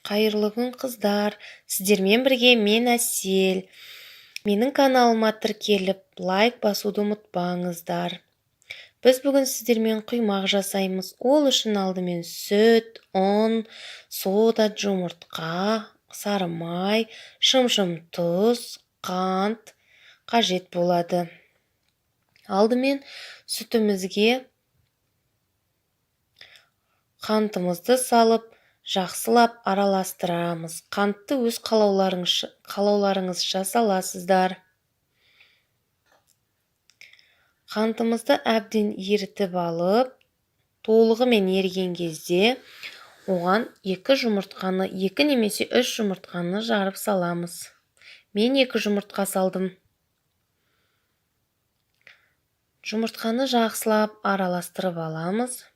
Қайырлы күн қыздар, сіздермен бірге мен Әсел. Менің каналыма тіркеліп, лайк басуды ұмытпаңыздар. Біз бүгін сіздермен құймақ жасаймыз. Ол үшін алдымен сүт, ұн, сода, жұмыртқа, сары май, шым-шым тұз, қант қажет болады. Алдымен сүтімізге қантымызды салып, жақсылап араластырамыз. Қантты өз қалауларыңызша саласыздар. Қантымызды әбден ерітіп алып, толығымен еріген кезде оған 2 жұмыртқаны, 2 немесе 3 жұмыртқаны жарып саламыз. Мен 2 жұмыртқа салдым. Жұмыртқаны жақсылап араластырып аламыз.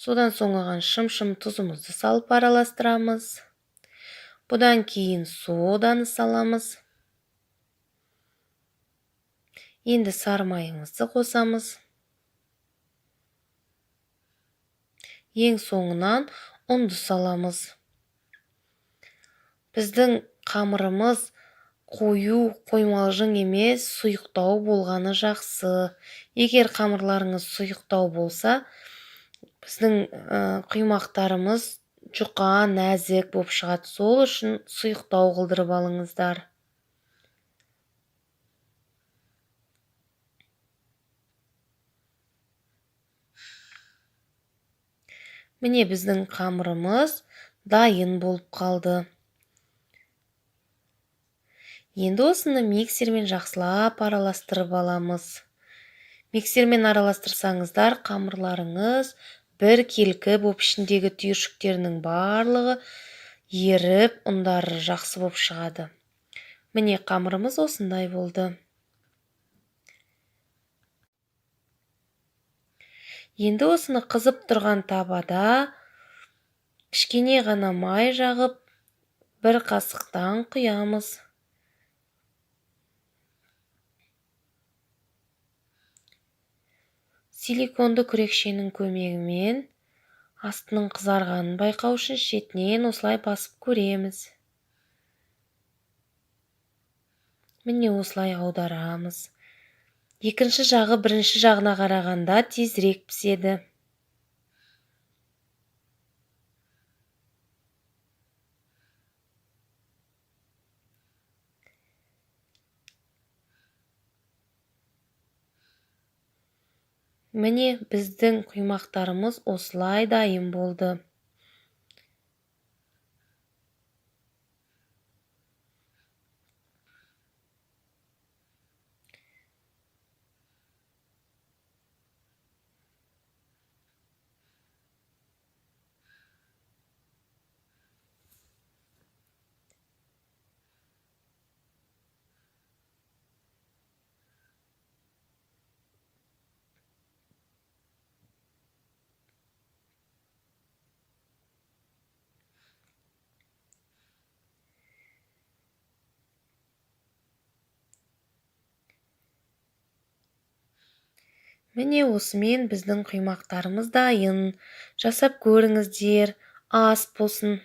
Содан соң оған шым-шым тұзымызды салып араластырамыз. Бұдан кейін соданы саламыз. Енді сары майымызды қосамыз. Ең соңынан ұнды саламыз. Біздің қамырымыз қою, қоймалжың емес, сұйықтау болғаны жақсы. Егер қамырларыңыз сұйықтау болса, біздің құймақтарымыз жұқа, нәзік болып шығады. Сол үшін сұйықтау қылдырып алыңыздар. Міне біздің қамырымыз дайын болып қалды. Енді осыны миксермен жақсылап араластырып аламыз. Миксермен араластырсаңыздар, қамырларыңыз бір келкі болып, ішіндегі түйіршіктерінің барлығы еріп, ұндары жақсы болып шығады. Міне қамырымыз осындай болды. Енді осыны қызып тұрған табада кішкене ғана май жағып, бір қасықтан құямыз. Силиконды күрекшенің көмегімен астының қызарғанын байқау үшін шетінен осылай басып көреміз. Міне осылай аударамыз. Екінші жағы бірінші жағына қарағанда тезірек піседі. Міне біздің құймақтарымыз осылай дайын болды. Міне осымен біздің құймақтарымыз дайын. Жасап көріңіздер, ас болсын.